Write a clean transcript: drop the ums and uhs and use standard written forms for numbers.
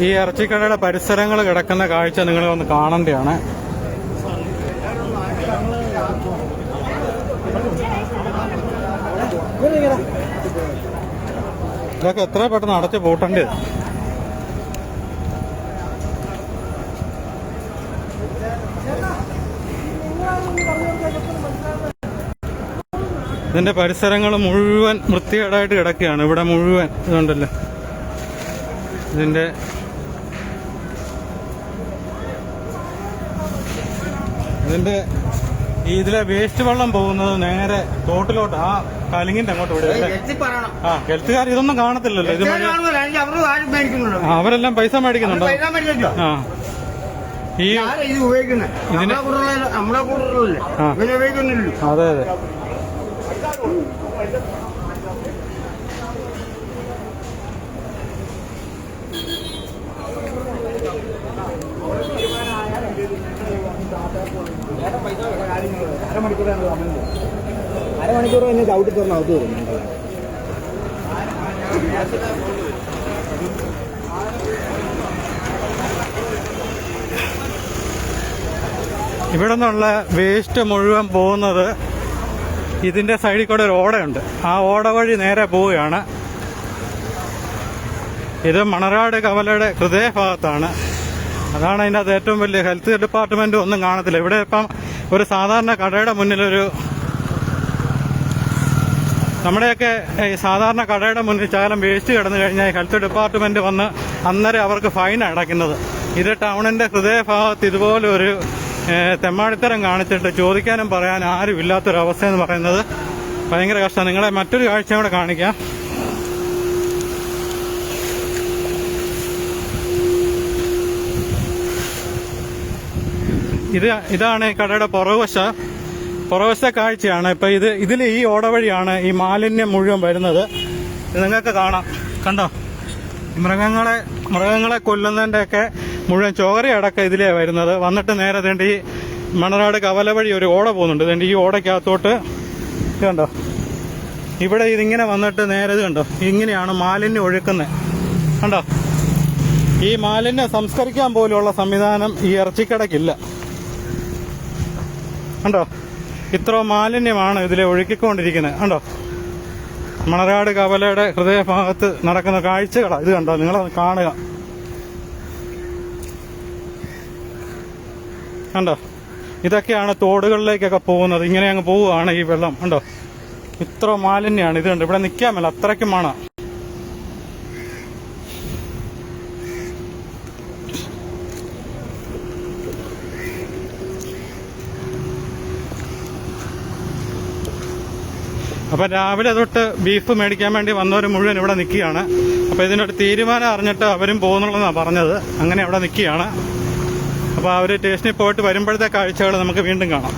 ഈ ഇറച്ചിക്കടയുടെ പരിസരങ്ങൾ കിടക്കുന്ന കാഴ്ച നിങ്ങൾ ഒന്ന് കാണേണ്ടതാണ്. ഇതൊക്കെ എത്ര പെട്ടെന്ന് അടച്ചു പൂട്ടേണ്ടത്. ഇതിന്റെ പരിസരങ്ങൾ മുഴുവൻ വൃത്തികേടായിട്ട് കിടക്കുകയാണ്. ഇവിടെ മുഴുവൻ ഇതുണ്ടല്ലോ, ഇതിലെ വേസ്റ്റ് വെള്ളം പോകുന്നത് നേരെ തോട്ടിലോട്ട്, ആ കലിങ്ങിന്റെ അങ്ങോട്ട് വിടുക. ആ ഹെൽത്തുകാർ ഇതൊന്നും കാണത്തില്ലല്ലോ. ഇത് അവരെല്ലാം പൈസ മേടിക്കുന്നുണ്ടോ? ആ അതെ അതെ. അരമണിക്കൂർ തന്നെ ചവിട്ടി തുറന്ന് അകത്ത് വരും. ഇവിടെ നിന്നുള്ള വേസ്റ്റ് മുഴുവൻ പോകുന്നത് ഇതിന്റെ സൈഡിൽ കൂടെ ഒരു ഓടയുണ്ട്. ആ ഓട വഴി നേരെ പോവുകയാണ്. ഇത് മണർകാട് കവലയുടെ ഹൃദയഭാഗത്താണ്. അതാണ് അതിൻ്റെ അകത്ത് ഏറ്റവും വലിയ. ഹെൽത്ത് ഡിപ്പാർട്ട്മെന്റ് ഒന്നും കാണത്തില്ല. ഇവിടെ ഇപ്പം ഒരു സാധാരണ കടയുടെ മുന്നിലൊരു, നമ്മുടെയൊക്കെ സാധാരണ കടയുടെ മുന്നിൽ ശകലം വേസ്റ്റ് കിടന്നു കഴിഞ്ഞാൽ ഹെൽത്ത് ഡിപ്പാർട്ട്മെന്റ് വന്ന് അന്നേരം അവർക്ക് ഫൈൻ അടയ്ക്കുന്നത്. ഇത് ടൗണിന്റെ ഹൃദയഭാഗത്ത് ഇതുപോലെ ഒരു തെമ്മാടിത്തരം കാണിച്ചിട്ട് ചോദിക്കാനും പറയാനും ആരും ഇല്ലാത്തൊരവസ്ഥ എന്ന് പറയുന്നത് ഭയങ്കര കഷ്ടമാണ്. നിങ്ങളെ മറ്റൊരു കാഴ്ചയും കൂടെ കാണിക്കാം. ഇതാണ് ഈ കടയുടെ പുറവശ കാഴ്ചയാണ്. ഇപ്പൊ ഇതിൽ ഈ ഓട വഴിയാണ് ഈ മാലിന്യം മുഴുവൻ വരുന്നത്. ഇത് നിങ്ങൾക്ക് കാണാം. കണ്ടോ, മൃഗങ്ങളെ കൊല്ലുന്നതിന്റെയൊക്കെ മുഴുവൻ ചോകര അടക്കം ഇതിലേ വരുന്നത്. വന്നിട്ട് നേരെ വേണ്ടി ഈ മണർകാട് കവല വഴി ഒരു ഓട പോകുന്നുണ്ട്. ഇതുകൊണ്ട് ഈ ഓടയ്ക്കകത്തോട്ട് ഇത് കണ്ടോ, ഇവിടെ ഇതിങ്ങനെ വന്നിട്ട് നേരെ ഇത് കണ്ടോ, ഇങ്ങനെയാണ് മാലിന്യം ഒഴുക്കുന്നത്. കണ്ടോ, ഈ മാലിന്യം സംസ്കരിക്കാൻ പോലുള്ള സംവിധാനം ഈ ഇറച്ചിക്കടയ്ക്കില്ല. കണ്ടോ, ഇത്ര മാലിന്യമാണ് ഇതിലെ ഒഴുക്കിക്കൊണ്ടിരിക്കുന്നത്. കണ്ടോ, മണർകാട് കവലയുടെ ഹൃദയഭാഗത്ത് നടക്കുന്ന കാഴ്ചകളാണ് ഇത്. കണ്ടോ, നിങ്ങളത് കാണുക. കണ്ടോ, ഇതൊക്കെയാണ് തോടുകളിലേക്കൊക്കെ പോകുന്നത്. ഇങ്ങനെ അങ്ങ് പോവുകയാണ് ഈ വെള്ളം. കണ്ടോ, ഇത്ര മാലിന്യമാണ്. ഇത് കണ്ടോ, ഇവിടെ നിൽക്കാൻ മേല, അത്രയ്ക്കും മണം. അപ്പം രാവിലെ തൊട്ട് ബീഫ് മേടിക്കാൻ വേണ്ടി വന്നവർ മുഴുവൻ ഇവിടെ നിൽക്കുകയാണ്. അപ്പോൾ ഇതിനൊരു തീരുമാനം അറിഞ്ഞിട്ട് അവരും പോകുന്നുള്ളതെന്നാണ് പറഞ്ഞത്. അങ്ങനെ അവിടെ നിൽക്കുകയാണ്. അപ്പോൾ അവർ സ്റ്റേഷനിൽ പോയിട്ട് വരുമ്പോഴത്തെ കാഴ്ചകൾ നമുക്ക് വീണ്ടും കാണാം.